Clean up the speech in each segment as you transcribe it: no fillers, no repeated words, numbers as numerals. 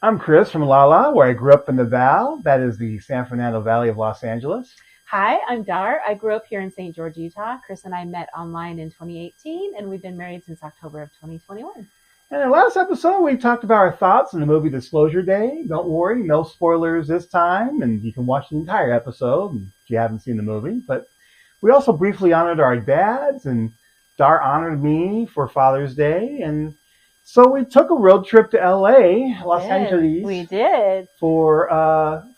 I'm Chris from Lala, where I grew up in the Val. That is the San Fernando Valley of Los Angeles. Hi, I'm Dar. I grew up here in St. George, Utah. Chris and I met online in 2018, and we've been married since October of 2021. And in the last episode, we talked about our thoughts on the movie Disclosure Day. Don't worry, no spoilers this time, and you can watch the entire episode if you haven't seen the movie. But we also briefly honored our dads, and Dar honored me for Father's Day, and so we took a road trip to LA, Los Angeles. We did. For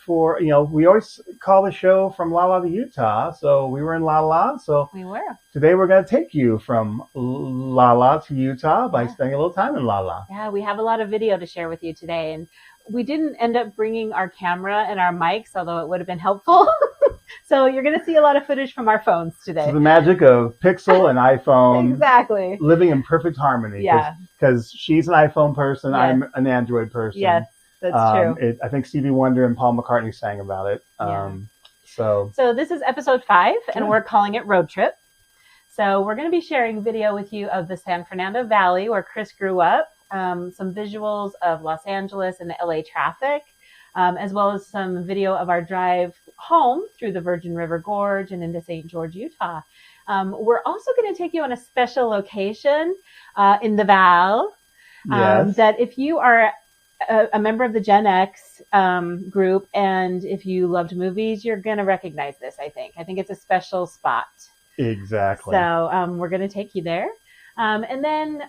we always call the show from Lala to Utah. So we were in Lala. So we were. Today we're going to take you from Lala to Utah by spending a little time in Lala. Yeah, we have a lot of video to share with you today. And we didn't end up bringing our camera and our mics, although it would have been helpful. So you're going to see a lot of footage from our phones today. So the magic of Pixel and iPhone. Exactly. Living in perfect harmony. Yeah. Because she's an iPhone person, yes. I'm an Android person. Yes, that's true. I think Stevie Wonder and Paul McCartney sang about it. So this is episode 5, and we're calling it Road Trip. So we're going to be sharing video with you of the San Fernando Valley, where Chris grew up, some visuals of Los Angeles and the LA traffic, as well as some video of our drive home through the Virgin River Gorge and into St. George, Utah. We're also going to take you on a special location in the Val. That if you are a member of the GenX group, and if you loved movies, you're going to recognize this, I think. I think it's a special spot. Exactly. So we're going to take you there. And then,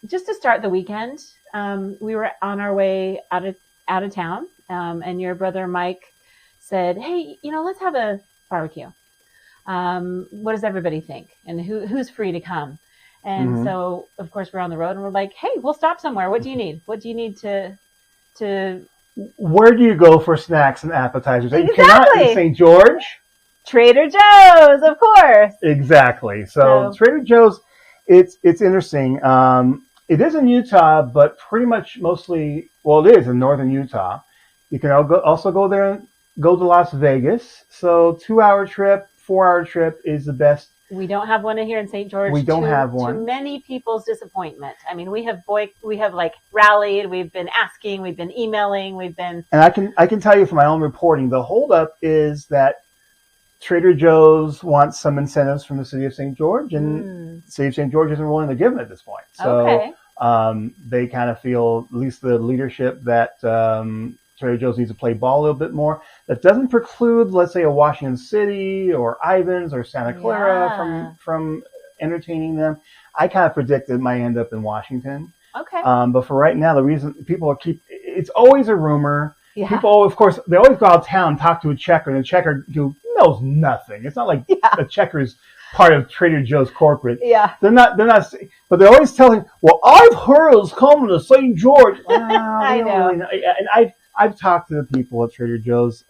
just to start the weekend, we were on our way out of town, and your brother Mike said, "Hey, let's have a barbecue. What does everybody think? And who's free to come?" And so, of course, we're on the road, and we're like, "Hey, we'll stop somewhere. What do you need? What do you need to?" Where do you go for snacks and appetizers? Exactly. You cannot in St. George. Trader Joe's, of course. Exactly. So Trader Joe's, it's interesting. It is in Utah, but pretty much mostly, it is in northern Utah. You can also go there and go to Las Vegas. So 2-hour trip, 4-hour trip is the best. We don't have one here in St. George. We don't have one. To many people's disappointment. I mean, we have rallied. We've been asking. We've been emailing. And I can tell you from my own reporting, the holdup is that Trader Joe's wants some incentives from the city of St. George, and the city of St. George isn't willing to give them at this point. So they kind of feel, at least the leadership, that Trader Joe's needs to play ball a little bit more. That doesn't preclude, let's say, a Washington City or Ivans or Santa Clara from entertaining them. I kind of predict it might end up in Washington. Okay. But for right now, the reason people it's always a rumor. Yeah. People, of course, they always go out of town and talk to a checker, and the checker knows nothing. It's not like the checker's part of Trader Joe's corporate. Yeah. They're not, but they're always telling, well, I've heard it's coming to St. George. I know. And I've talked to the people at Trader Joe's.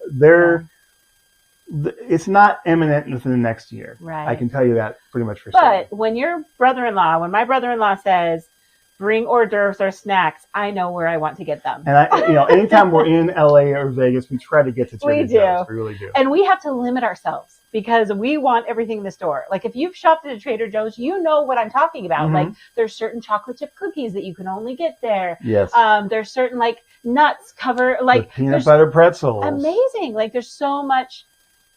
It's not imminent within the next year. Right. I can tell you that pretty much for sure. But when my brother-in-law says, bring hors d'oeuvres or snacks, I know where I want to get them. And anytime we're in LA or Vegas, we try to get to Trader Joe's. We really do. And we have to limit ourselves because we want everything in the store. Like if you've shopped at a Trader Joe's, you know what I'm talking about. Like there's certain chocolate chip cookies that you can only get there. Yes. There's certain nuts cover the peanut butter pretzels. Amazing. Like there's so much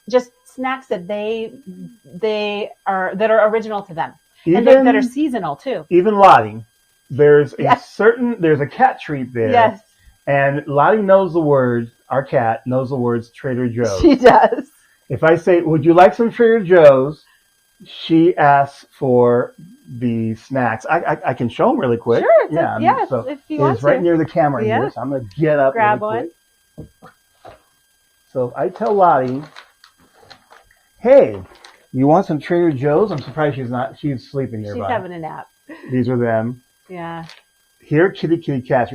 just snacks that that are original to them. And that are seasonal too. Even Lottie. There's a cat treat there. Yes. And Lottie knows the words, our cat knows the words Trader Joe's. She does. If I say, would you like some Trader Joe's? She asks for the snacks. I can show them really quick. Sure. If you want to. It's right near the camera here, so I'm going to get up grab really quick. So I tell Lottie, hey, you want some Trader Joe's? I'm surprised she's sleeping nearby. She's having a nap. These are them. Yeah. Here, kitty cat.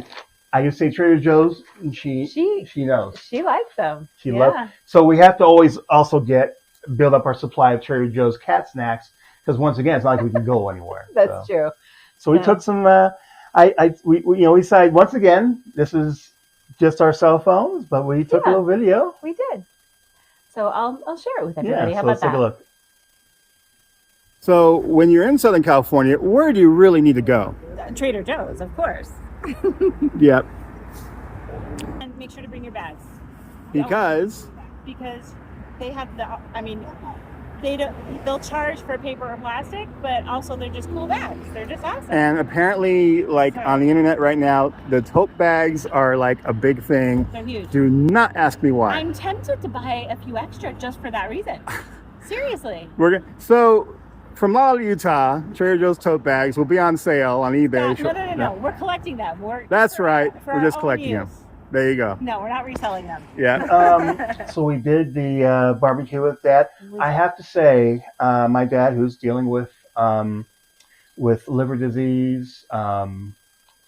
I used to say Trader Joe's, and she knows. She likes them. She loves. So we have to always also build up our supply of Trader Joe's cat snacks, because once again, it's not like we can go anywhere. That's true. So we took some. We decided once again, this is just our cell phones, but we took a little video. We did. So I'll share it with everybody. How about let's that? Take a look. So when you're in Southern California, where do you really need to go? Trader Joe's, of course. Yep. And make sure to bring your bags. Because they have they'll charge for paper or plastic, but also they're just cool bags. They're just awesome. And apparently, like on the internet right now, the tote bags are like a big thing. They're huge. Do not ask me why. I'm tempted to buy a few extra just for that reason. Seriously. So from Lala, Utah, Trader Joe's tote bags will be on sale on eBay. No. We're collecting them. That's right. We're just collecting them. There you go. No, we're not reselling them. Yeah. So we did the barbecue with Dad. I have to say, my dad, who's dealing with liver disease,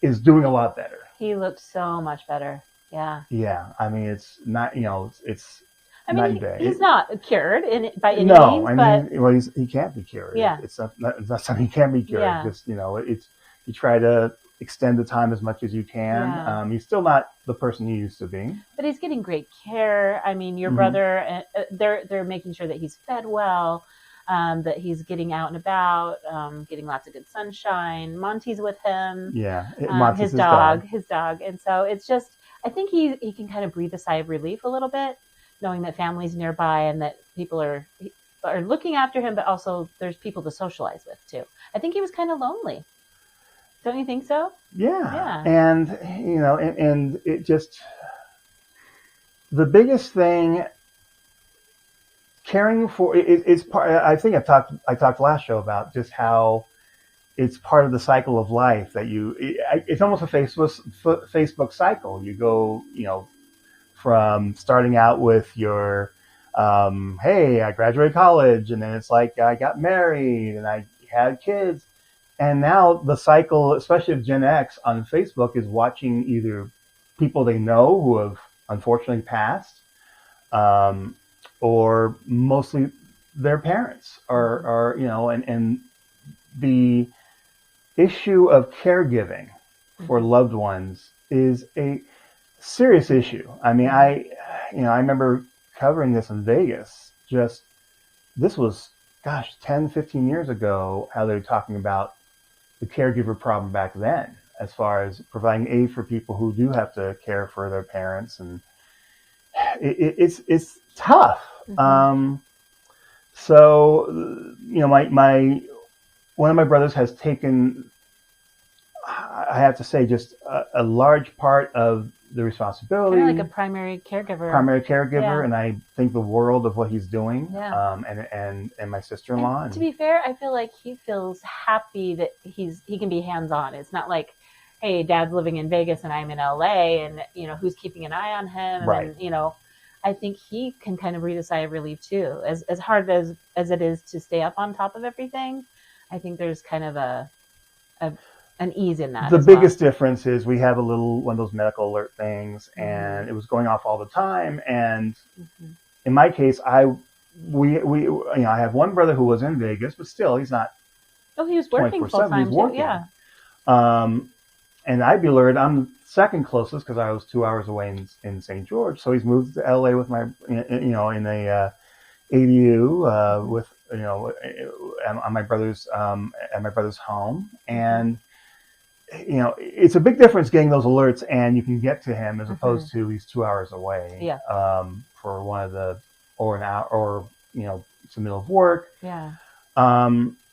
is doing a lot better. He looks so much better. Yeah. Yeah. I mean, it's not, it's I mean, night and day. He's not cured by any means. No, I mean, well, he can't be cured. Yeah. It's not something he can be cured. Yeah. Just, you try to extend the time as much as you can. Yeah. He's still not the person he used to be. But he's getting great care. I mean, your brother, they're making sure that he's fed well, that he's getting out and about, getting lots of good sunshine. Monty's with him. Yeah, Monty's his dog. And so it's just, I think he can kind of breathe a sigh of relief a little bit, knowing that family's nearby and that people are looking after him, but also there's people to socialize with too. I think he was kind of lonely. Don't you think so? Yeah. And, and it just, the biggest thing, caring for, it's part, I think I talked last show about just how it's part of the cycle of life that it's almost a Facebook cycle. You go, from starting out with your, hey, I graduated college, and then it's like I got married and I had kids. And now the cycle, especially of GenX on Facebook, is watching either people they know who have unfortunately passed, or mostly their parents, and the issue of caregiving for loved ones is a serious issue. I mean, I remember covering this in Vegas. This was, 10, 15 years ago, how they were talking about the caregiver problem back then, as far as providing aid for people who do have to care for their parents, and it's tough. So my one of my brothers has taken, I have to say, just a large part of the responsibility. Kind of like a primary caregiver. Yeah. And I think the world of what he's doing. Yeah. And my sister-in-law. And to be fair, I feel like he feels happy that he can be hands-on. It's not like, hey, Dad's living in Vegas and I'm in LA, and who's keeping an eye on him. Right. And I think he can kind of breathe a sigh of relief too. As hard as it is to stay up on top of everything, I think there's kind of an ease in that. The biggest difference is we have one of those medical alert things, and it was going off all the time. And in my case, I have one brother who was in Vegas, but still, he's not. Oh, he was working full time too. Yeah. And I'd be alerted. I'm second closest because I was 2 hours away in St. George. So he's moved to LA with my, in a ADU with on my brother's at my brother's home. And it's a big difference getting those alerts and you can get to him as opposed to he's 2 hours away. Yeah. For one of the or an hour or it's the middle of work. Yeah.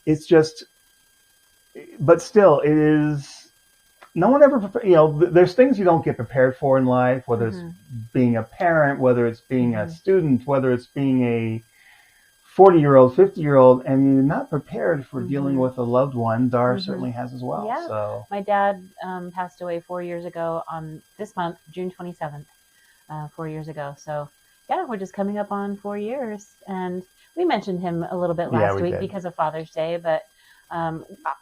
It's just, but still, it is. No one ever, there's things you don't get prepared for in life, whether it's being a parent, whether it's being a student, whether it's being a 40-year-old, 50-year-old, and you're not prepared for dealing with a loved one. Dar certainly has as well. Yeah. So my dad passed away 4 years ago on this month, June 27th, 4 years ago. So yeah, we're just coming up on 4 years, and we mentioned him a little bit last week because of Father's Day, but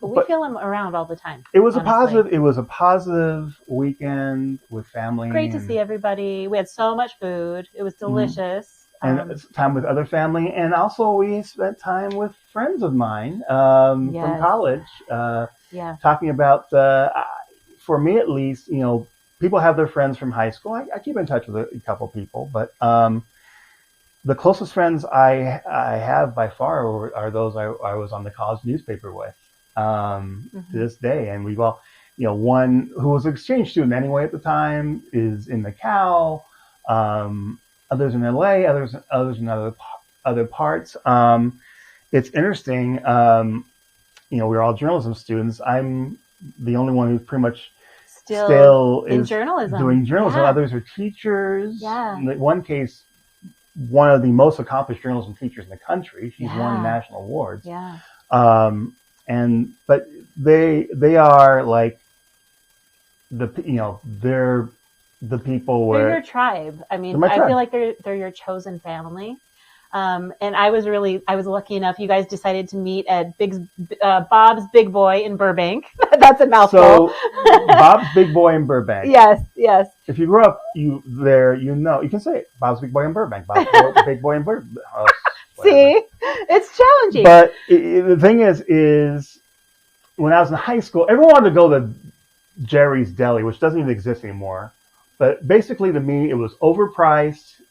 we feel him around all the time. It was honestly a positive weekend with family. Great to see everybody. We had so much food. It was delicious. And time with other family, and also we spent time with friends of mine from college. Talking about for me at least, people have their friends from high school. I keep in touch with a couple people, but the closest friends I have by far are those I was on the college newspaper with to this day, and we've all one who was an exchange student anyway at the time is in Macau. Others in LA, others in other parts. It's interesting. We're all journalism students. I'm the only one who's pretty much still in is journalism. doing journalism. Yeah. Others are teachers. Yeah. In one case, one of the most accomplished journalism teachers in the country. She's won national awards. Yeah. But they are like they're the people where they're your tribe. I mean, I feel like they're your chosen family. And I was lucky enough. You guys decided to meet at Bob's Big Boy in Burbank. That's a mouthful. So Bob's Big Boy in Burbank. Yes. If you grew up you can say it. Bob's Big Boy in Burbank. Bob's Big Boy in Burbank. Oh, see, it's challenging. But the thing is when I was in high school, everyone wanted to go to Jerry's Deli, which doesn't even exist anymore. But basically, to me, it was overpriced.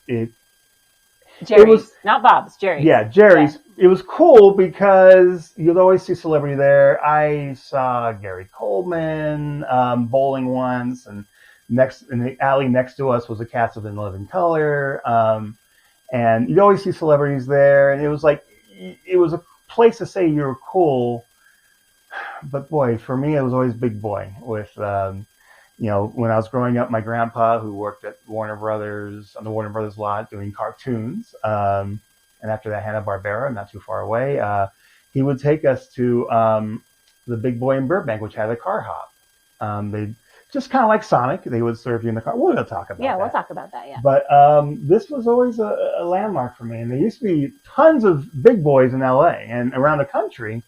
Jerry's, not Bob's, Jerry's. Yeah, Jerry's. Yeah. It was cool because you'd always see celebrity there. I saw Gary Coleman bowling once, and in the alley next to us was a cast of In Living Color. And you'd always see celebrities there, and it was a place to say you were cool. But boy, for me, it was always Big Boy with. When I was growing up, my grandpa, who worked at Warner Brothers, on the Warner Brothers lot doing cartoons, and after that, Hanna-Barbera, not too far away, he would take us to the Big Boy in Burbank, which had a car hop. They just kind of like Sonic. They would serve you in the car. We're going to talk about that. Yeah, we'll talk about that, yeah. But this was always a landmark for me. And there used to be tons of Big Boys in L.A. and around the country.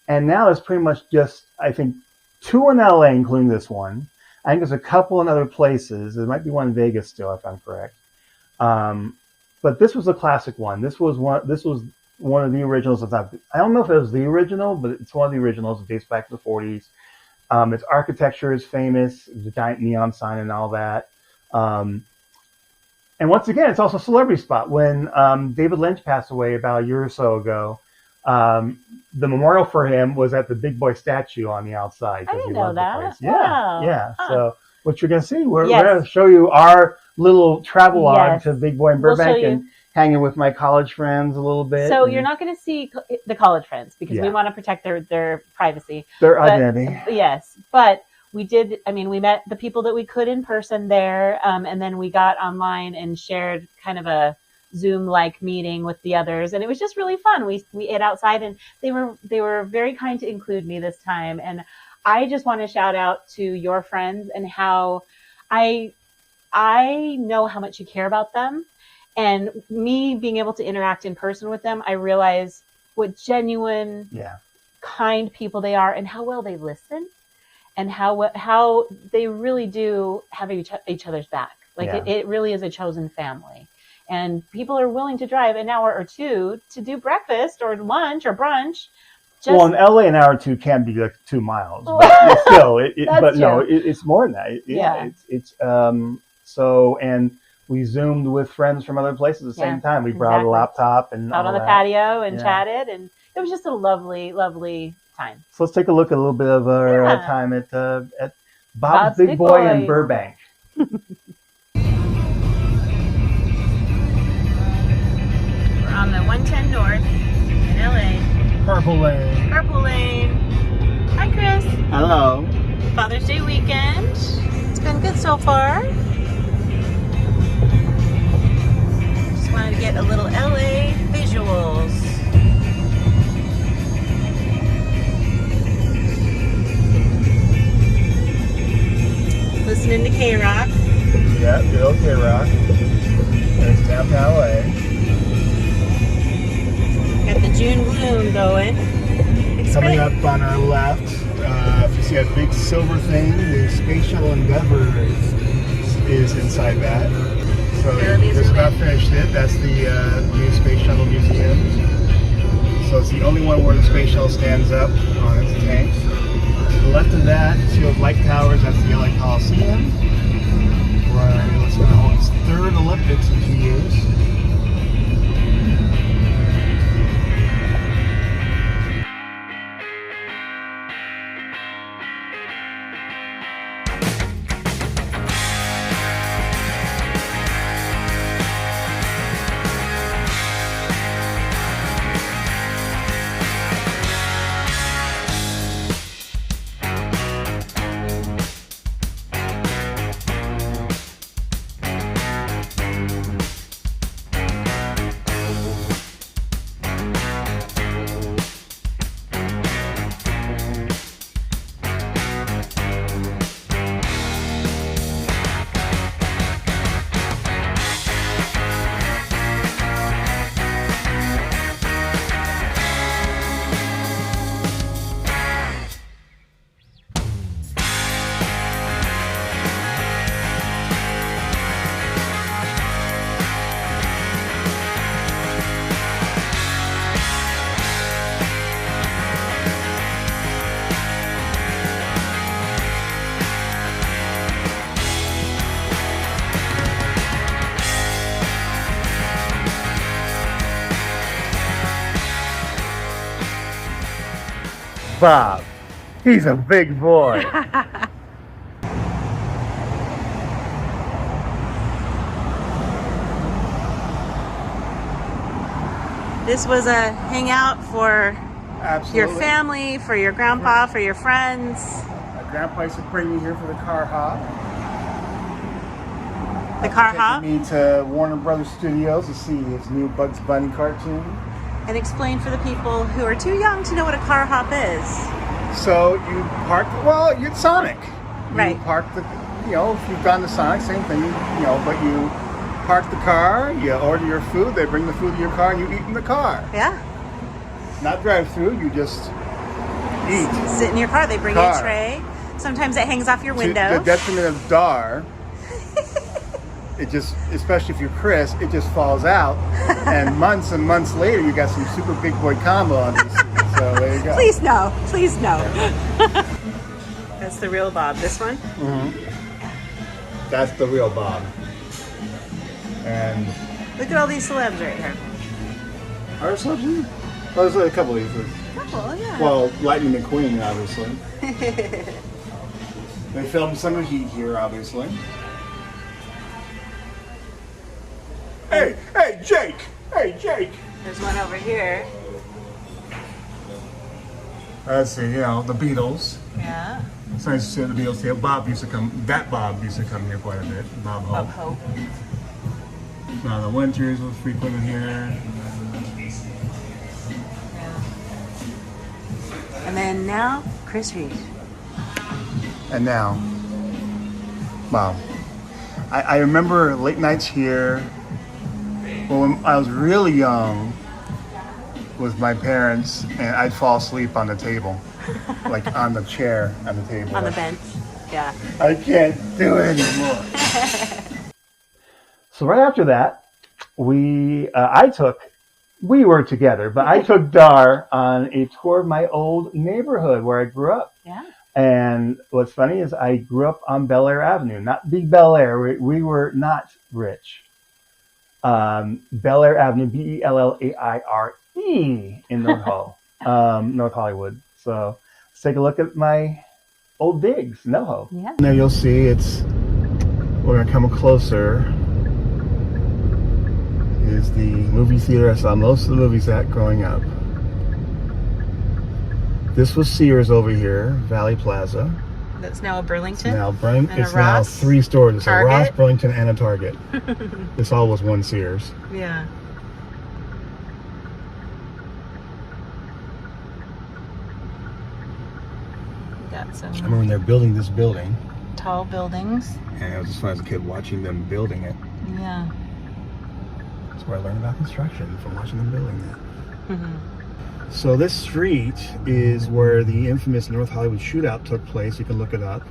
And now it's pretty much just, I think, 2 in L.A., including this one. I think there's a couple in other places. There might be one in Vegas still, if I'm correct. But this was a classic one. This was one of the originals. I don't know if it was the original, but it's one of the originals. It dates back to the 40s. Its architecture is famous, the giant neon sign and all that. And once again, it's also a celebrity spot. When David Lynch passed away about a year or so ago, the memorial for him was at the Big Boy statue on the outside. I didn't know that. Yeah. Huh. So what you're going to see, we're going to show you our little travelogue to Big Boy in Burbank and hanging with my college friends a little bit. So you're not going to see the college friends because we want to protect their privacy. Their identity. Yes. But we did, we met the people that we could in person there. And then we got online and shared kind of a Zoom-like meeting with the others, and it was just really fun. We ate outside, and they were very kind to include me this time. And I just want to shout out to your friends and how I know how much you care about them, and me being able to interact in person with them, I realize what genuine, kind people they are, and how well they listen, and how they really do have each other's back. It really is a chosen family. And people are willing to drive an hour or two to do breakfast or lunch or brunch. Well, in LA, an hour or two can be like 2 miles, but still, it's more than that. It's so, and we Zoomed with friends from other places at the same time. We brought a laptop and out on the patio and chatted, and it was just a lovely, lovely time. So let's take a look at a little bit of our time at Bob's Big Boy in Burbank. On the 110 North in LA. Purple Lane. Hi, Chris. Hello. Father's Day weekend. It's been good so far. Just wanted to get a little LA visuals. Listening to K-Rock. Yeah, good old K-Rock. There's downtown LA. Got the June gloom going. Coming up on our left, if you see a big silver thing, the Space Shuttle Endeavour is inside that. So they just about finished it. That's the new Space Shuttle Museum. So it's the only one where the Space Shuttle stands up on its tank. To the left of that, two of light towers, that's the LA Coliseum, where it's going to hold its 3rd Olympics in 2 years. Bob. He's a big boy. This was a hangout for Absolutely. your family, for your grandpa, for your friends. My grandpa used to bring me here for the car hop. The car hop? Taking me to Warner Brothers Studios to see his new Bugs Bunny cartoon. And explain for the people who are too young to know what a car hop is. So you park, well, you're Sonic. Right. You park the, you know, if you've gone to Sonic, same thing, you know, but you park the car, you order your food, they bring the food to your car, and you eat in the car. Yeah. Not drive through, you just eat. Sit in your car, they bring you a tray. Sometimes it hangs off your window. To the detriment of Dar. It just, especially if you're Chris, it just falls out. And months later, you got some super big boy combo on these. So there you go. Please no. Please no. That's the real Bob. This one? Mm-hmm. That's the real Bob. And look at all these celebs right here. Are there celebs in here? Oh, there's a couple of these. Couple, yeah. Well, Lightning McQueen, obviously. They filmed some of Heat here, obviously. Hey, Jake! Hey, Jake! There's one over here. Let's see, you know, the Beatles. Yeah. It's nice to see the Beatles here. Bob used to come here quite a bit. Bob Hope. Now the Winters was frequent here. Yeah. And then now, Chris Reed. And now, wow. I remember late nights here. Well, when I was really young with my parents, and I'd fall asleep on the table, like on the chair on the table. On the bench, yeah. I can't do it anymore. So right after that, we were together, but I took Dar on a tour of my old neighborhood where I grew up. Yeah. And what's funny is I grew up on Bel Air Avenue, not Big Bel Air. We were not rich. Bel Air Avenue, Bellaire in North Hollywood. So let's take a look at my old digs, NoHo. Yeah. Now you'll see we're gonna come closer. Is the movie theater I saw most of the movies at growing up. This was Sears over here, Valley Plaza. That's now a Burlington. It's now 3 stores. It's Target. a Ross, Burlington, and a Target. This all was one Sears. Yeah. Got some. I remember when they're building this building. Tall buildings. And I was just fun as a kid watching them building it. Yeah. That's where I learned about construction, from watching them building that. Mm-hmm. So this street is where the infamous North Hollywood shootout took place. You can look it up.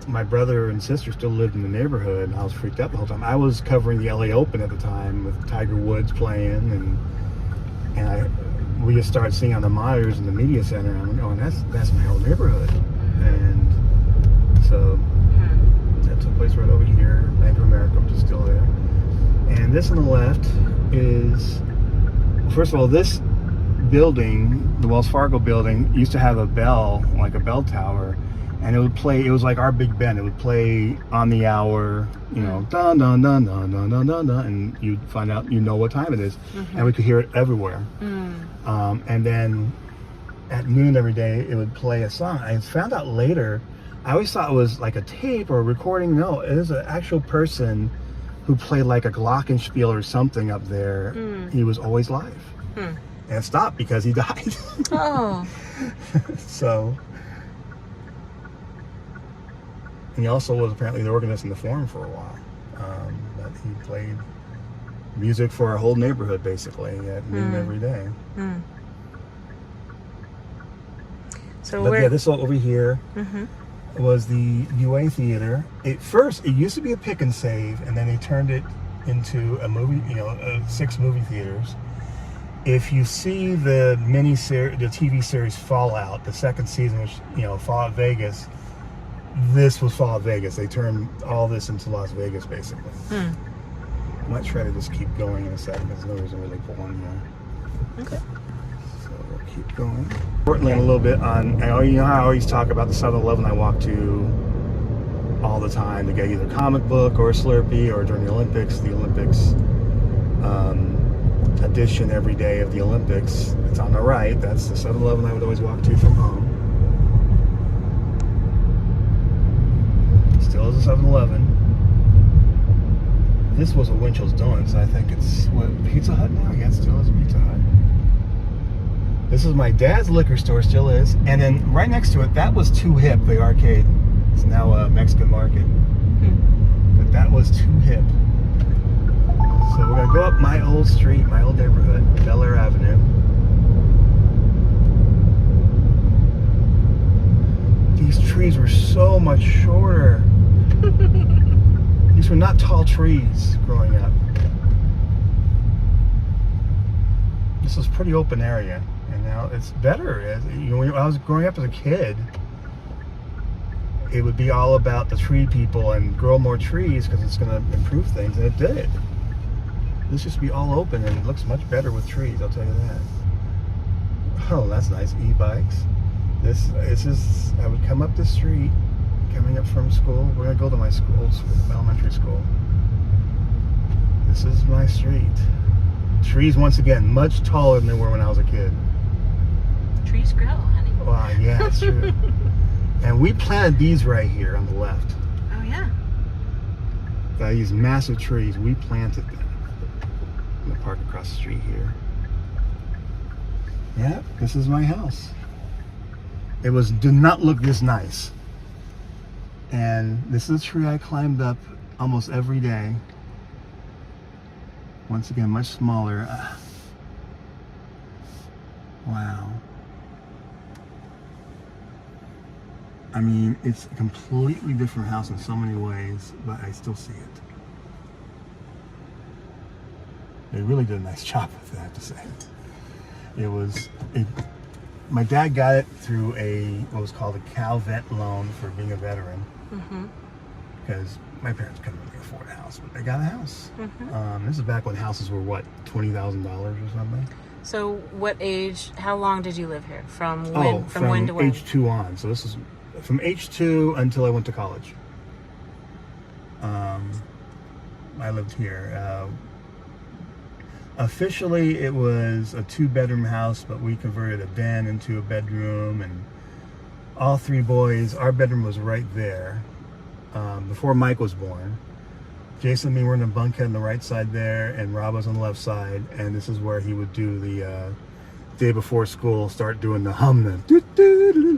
My brother and sister still lived in the neighborhood, and I was freaked out the whole time. I was covering the LA Open at the time with Tiger Woods playing, and we just started seeing on the monitors in the media center. I'm like, oh, that's my old neighborhood. And so that took place right over here. Bank of America, which is still there. And this on the left is, first of all, this building, the Wells Fargo building, used to have a bell, like a bell tower, and it would play, it was like our Big Ben. It would play on the hour, you know, dun dun dun dun dun dun dun dun, and you'd find out, you know what time it is. And we could hear it everywhere. And then at noon every day, it would play a song. I found out later, I always thought it was like a tape or a recording. No, it is an actual person who played like a glockenspiel or something up there. He was always live. And it stopped because he died. Oh. So, and he also was apparently the organist in the Forum for a while. But he played music for our whole neighborhood basically at noon every day. So but yeah, this all over here was the UA Theater. At first, it used to be a pick and save, and then they turned it into a movie, 6 movie theaters. If you see the the TV series Fallout, the second season, which, Fallout Vegas, this was Fallout Vegas. They turned all this into Las Vegas, basically. I might try to just keep going in a second. There's no reason really pulling here. Okay. keep going. Portland a little bit on, you know how I always talk about the 7-Eleven I walk to all the time to get either a comic book or a Slurpee, or during the Olympics edition every day of the Olympics. It's on the right. That's the 7-Eleven I would always walk to from home. Still is a 7-Eleven. This was a Winchell's Donuts. I think it's what, Pizza Hut now? Yeah, it still is a Pizza Hut. This is my dad's liquor store, still is. And then right next to it, that was Too Hip, the arcade. It's now a Mexican market. But that was Too Hip. So we're gonna go up my old street, my old neighborhood, Bel Air Avenue. These trees were so much shorter. These were not tall trees growing up. This was a pretty open area, and now it's better. You know, when I was growing up as a kid, it would be all about the tree people and grow more trees because it's going to improve things, and it did. This used to be all open, and it looks much better with trees, I'll tell you that. Oh, that's nice. E-bikes. It's just, I would come up the street, coming up from school. We're going to go to my school, elementary school. This is my street. Trees, once again, much taller than they were when I was a kid. Trees grow, honey. Wow, yeah, that's true. And we planted these right here on the left. Oh, yeah. These massive trees, we planted them. I'm going to park across the street here. Yeah, this is my house. It did not look this nice. And this is a tree I climbed up almost every day. Once again, much smaller. Wow. I mean, it's a completely different house in so many ways, but I still see it. They really did a nice job with it, I have to say. My dad got it through what was called a Cal Vet loan for being a veteran. Because my parents couldn't really afford a house, but they got a house. This is back when houses were, what, $20,000 or something? So what age, how long did you live here? From when to when? Age 2 on. So this is from age 2 until I went to college. I lived here. Officially, it was a 2-bedroom house, but we converted a den into a bedroom, and all 3 boys, our bedroom was right there before Mike was born. Jason and me were in the bunkhead on the right side there, and Rob was on the left side, and this is where he would do the day before school, start doing the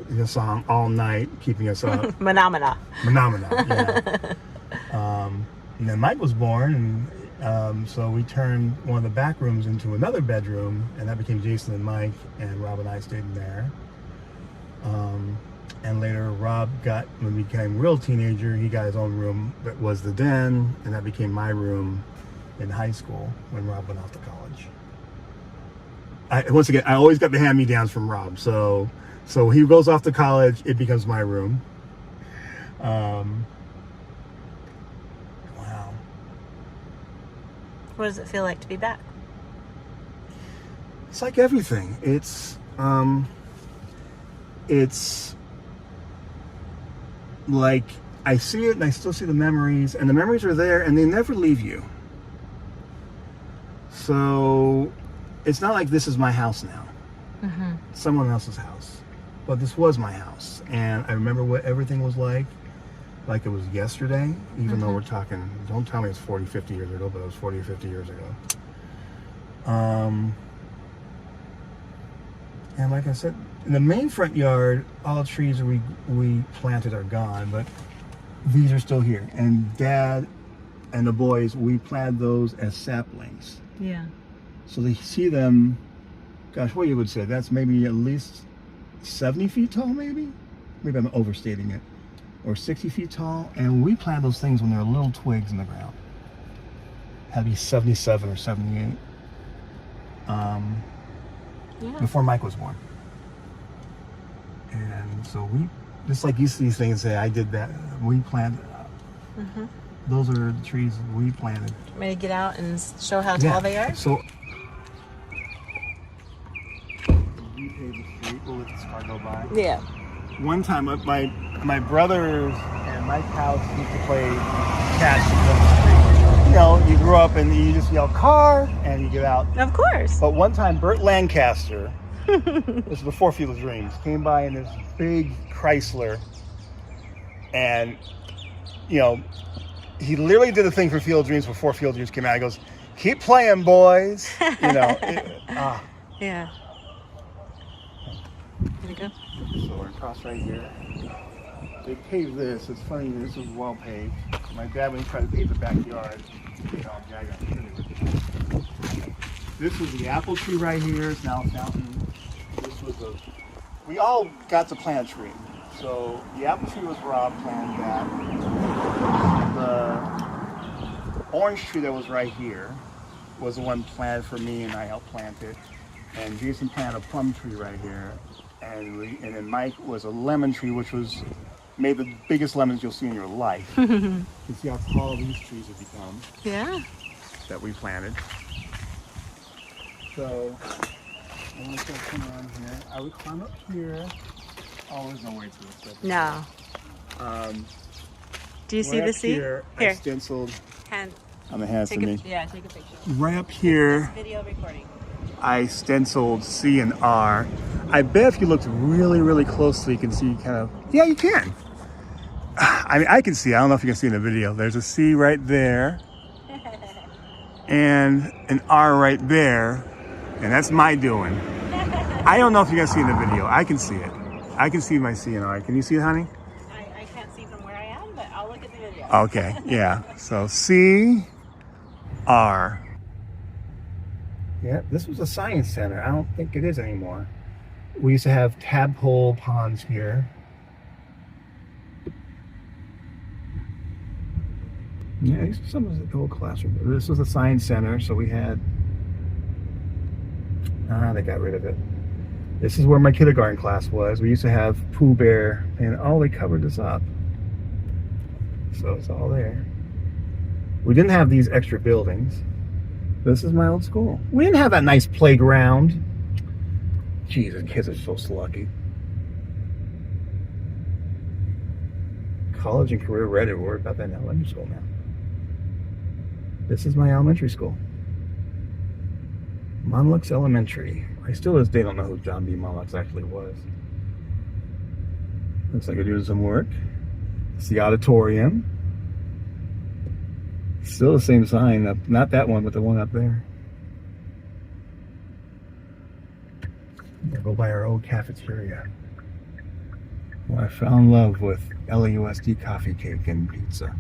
the song all night, keeping us up. Phenomena, yeah. And then Mike was born, and so we turned one of the back rooms into another bedroom, and that became Jason and Mike, and Rob and I stayed in there. And later Rob when he became a real teenager, he got his own room that was the den, and that became my room in high school when Rob went off to college. Once again, I always got the hand-me-downs from Rob, so he goes off to college, it becomes my room. Wow. What does it feel like to be back? It's like everything. It's like I see it and I still see the memories, and the memories are there and they never leave you. So it's not like this is my house now. It's someone else's house. But this was my house, and I remember what everything was like it was yesterday, even though we're talking, don't tell me it's 40, 50 years ago, but it was 40 or 50 years ago. And like I said, in the main front yard, all the trees we planted are gone, but these are still here. And Dad and the boys, we planted those as saplings. Yeah. So they see them, gosh, what you would say, that's maybe at least 70 feet tall, maybe? Maybe I'm overstating it. Or 60 feet tall. And we planted those things when they were little twigs in the ground. Had to be 77 or 78. Before Mike was born. And so just like you see these things say, I did that. We planted. Those are the trees we planted. Want me to get out and show how tall they are? So pave the street. We'll let this car go by. Yeah. One time, my brothers and Mike's house used to play catch on the street. You know, you grew up and you just yell car and you get out. Of course. But one time, Burt Lancaster, this was before Field of Dreams, came by in this big Chrysler, and you know, he literally did a thing for Field of Dreams before Field of Dreams came out. He goes, "Keep playing, boys." You know. Yeah. There we go. So we're across right here. They paved this. It's funny, this was well paved. My dad, when he tried to pave the backyard, this was the apple tree right here. It's now a fountain. This was we all got to plant a tree. So the apple tree was Rob planted that. The orange tree that was right here was the one planted for me, and I helped plant it. And Jason planted a plum tree right here. And then Mike was a lemon tree, which was made the biggest lemons you'll see in your life. You can see how tall these trees have become. Yeah. That we planted. So I want to come around here. I would climb up here. Oh, there's no way to this. No. Do you see the sea? Here. I stenciled on the hands of me. Yeah, take a picture. Right up here. Video recording. I stenciled C and R. I bet if you looked really, really closely, you can see kind of, yeah, you can. I mean, I can see, I don't know if you can see in the video. There's a C right there and an R right there. And that's my doing. I don't know if you can see in the video. I can see it. I can see my C and R. Can you see it, honey? I can't see from where I am, but I'll look at the video. Okay, yeah. So C, R. Yeah, this was a science center. I don't think it is anymore. We used to have tadpole ponds here. Yeah, these are some of the old classroom. This was a science center, so we had. They got rid of it. This is where my kindergarten class was. We used to have Pooh Bear, and they covered this up. So it's all there. We didn't have these extra buildings. This is my old school. We didn't have that nice playground. Jeez, the kids are so lucky. College and career ready. We're about that in elementary school now. This is my elementary school. Monlux Elementary. I still to this day don't know who John B. Monlux actually was. Looks like they're doing some work. It's the auditorium. Still the same sign up, not that one, but the one up there. We'll go by our old cafeteria. Well, I fell in love with LAUSD coffee cake and pizza.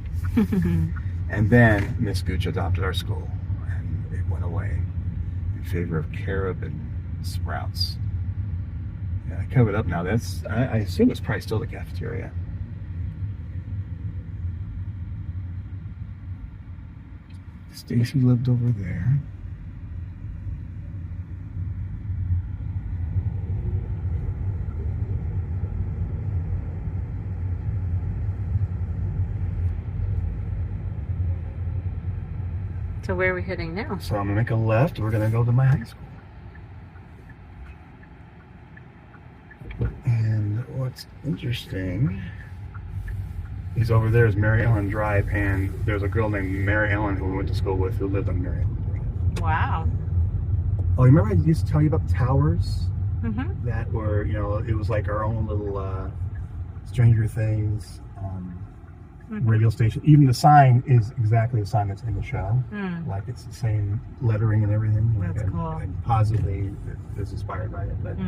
And then Miss Gooch adopted our school, and it went away in favor of Carob and Sprouts. Yeah, I covered up now. That's I assume it's probably still the cafeteria. Stacy lived over there. So where are we heading now? So I'm gonna make a left. We're gonna go to my high school. And what's interesting is over there is Mary Ellen Drive, and there's a girl named Mary Ellen who we went to school with who lived on Mary Ellen Drive. Wow. Oh, you remember I used to tell you about the towers? Mm-hmm. That were, it was like our own little Stranger Things radio station. Even the sign is exactly the sign that's in the show. Like it's the same lettering and everything. That's cool. And possibly it's inspired by it. But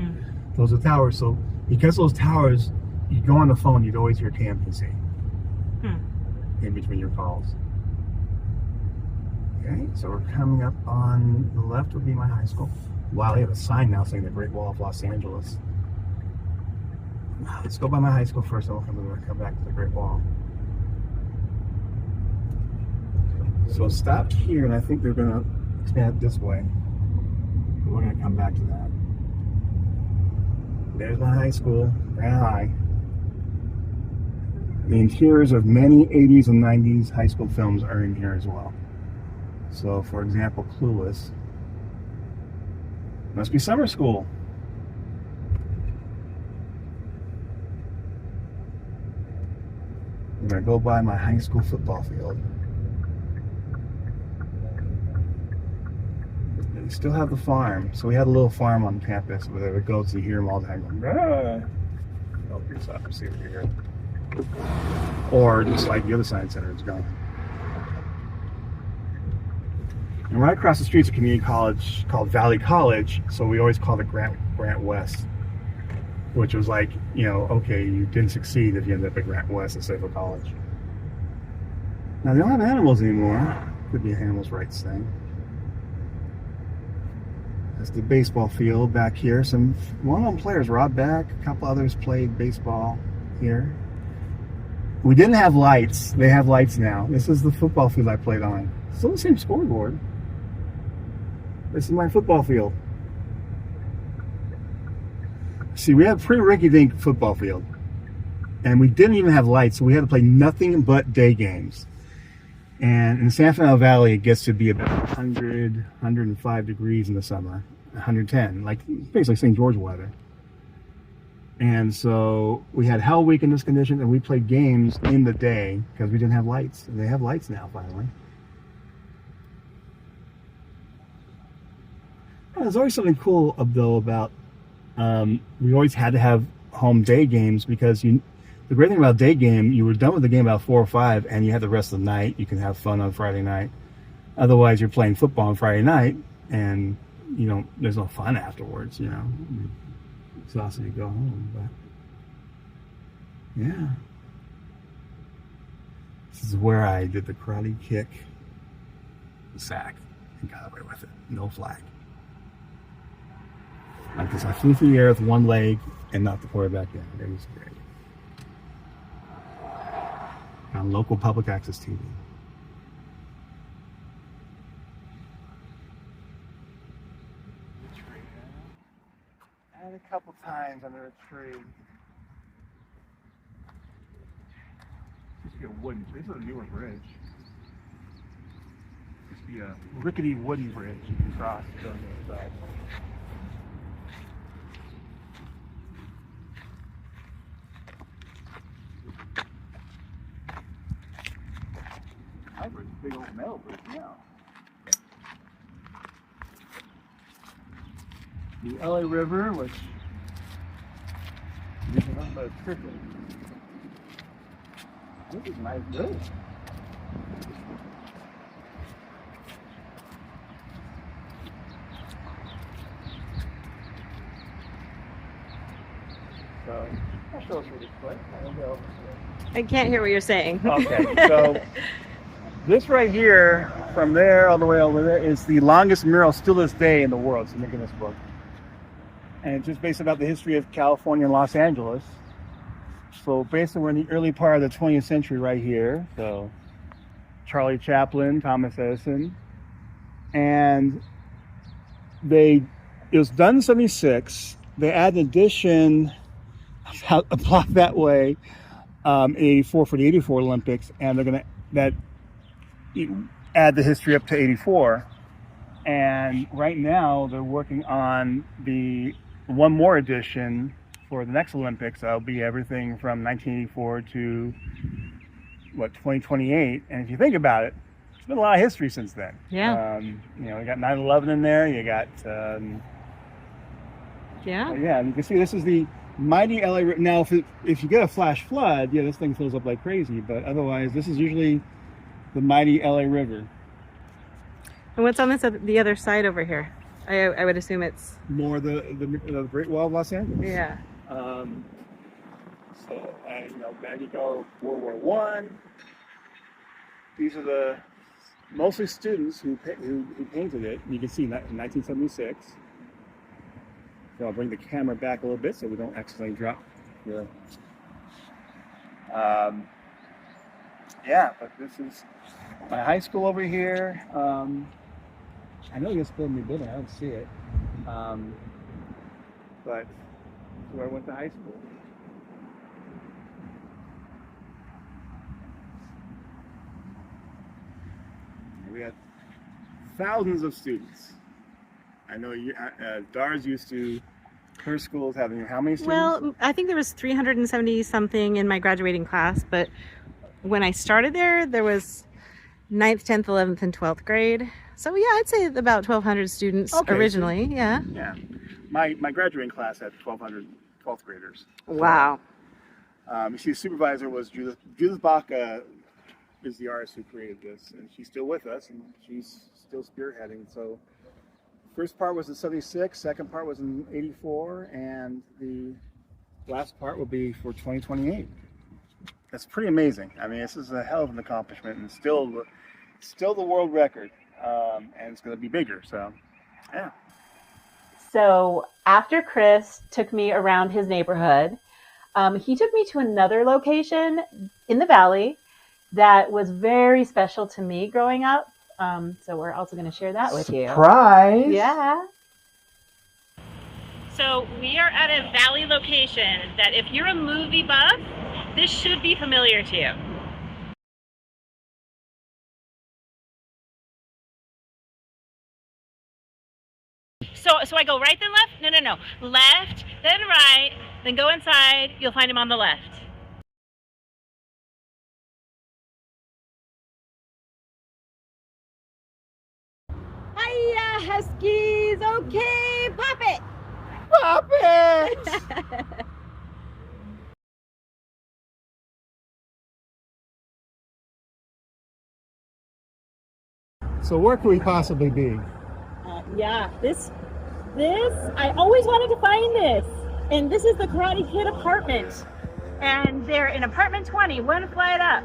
those are towers. So because those towers, you go on the phone, you'd always hear KMPC in between your calls. Okay, so we're coming up on the left would be my high school. Wow, they have a sign now saying the Great Wall of Los Angeles. Let's go by my high school first, and we'll come back to the Great Wall. So stop here, and I think they're going to expand it this way. We're going to come back to that. There's my high school, Grand High. The interiors of many 80s and 90s high school films are in here as well. So, for example, Clueless. Must be summer school. I'm going to go by my high school football field. They still have the farm. So we had a little farm on campus where there were goats, and you hear them all the time going, ah! Oh, here's up, see what you hear. Or just like the other science center is going. And right across the street is a community college called Valley College, so we always called it Grant West, which was like, okay, you didn't succeed if you ended up at Grant West instead of a college. Now, they don't have animals anymore. Could be an animals' rights thing. That's the baseball field back here. One of them players, Rob Beck, a couple others played baseball here. We didn't have lights. They have lights now. This is the football field I played on. Still the same scoreboard. This is my football field. See, we had a pretty rinky-dink football field. And we didn't even have lights, so we had to play nothing but day games. And in the San Fernando Valley, it gets to be about 100, 105 degrees in the summer. 110, like basically St. George weather. And so we had hell week in this condition, and we played games in the day because we didn't have lights. And they have lights now, finally. Well, there's always something cool, though, about we always had to have home day games because the great thing about day game, you were done with the game about 4 or 5, and you had the rest of the night. You can have fun on Friday night. Otherwise, you're playing football on Friday night, and there's no fun afterwards. You're exhausted to go home. But yeah, this is where I did the karate kick, the sack, and got away with it. No flag. Like this, I flew through the air with one leg and knocked the quarterback in. It was great. On local public access TV. And a couple times under a tree. Used to be a wooden. This is a newer bridge. Used to be a rickety wooden bridge you can cross to go on the other side. Big old metal bridge now. The LA River, which is nothing but a trickle. This is nice bridge. So I'll show us really quick. I can't hear what you're saying. Okay, so this right here, from there all the way over there, is the longest mural still this day in the world. So look in this book. And it's just based about the history of California and Los Angeles. So basically we're in the early part of the 20th century right here. So Charlie Chaplin, Thomas Edison. And it was done in 76. They added an addition about a block that way in 84 for the 84 Olympics. And they're going to add the history up to 84, and right now they're working on the one more edition for the next Olympics. That'll be everything from 1984 to 2028. And if you think about it, there's been a lot of history since then. Yeah. You got 9/11 in there. You got yeah. And you can see this is the mighty LA River. Now, if you get a flash flood, this thing fills up like crazy. But otherwise, this is usually the mighty LA River. And what's on the other side over here? I would assume it's more the Great Wall of Los Angeles. Yeah. Then you go World War I. These are the mostly students who painted it. You can see in 1976. So I'll bring the camera back a little bit so we don't accidentally drop the. But this is my high school over here. I know you're still in the building. I don't see it. But that's where I went to high school. We had thousands of students. I know DARS used to, her school's having how many students? Well, I think there was 370 something in my graduating class, but when I started there was 9th, 10th, 11th, and 12th grade. So yeah, I'd say about 1,200 students originally. So, yeah. My graduating class had 1,200 12th graders. Wow. So, you see, the supervisor was Judith Baca is the artist who created this, and she's still with us, and she's still spearheading. So, first part was in '76, second part was in '84, and the last part will be for 2028. That's pretty amazing. I mean, this is a hell of an accomplishment, and still the world record, and it's going to be bigger. So, yeah. So after Chris took me around his neighborhood, he took me to another location in the valley that was very special to me growing up. So we're also going to share that with you. Surprise! Yeah. So we are at a valley location that if you're a movie buff, this should be familiar to you. So I go right then left? No. Left, then right, then go inside. You'll find him on the left. Hiya, Huskies. Okay, pop it. Pop it! So where could we possibly be? Yeah, this, I always wanted to find this. And this is the Karate Kid apartment. And they're in apartment 20, one flight up,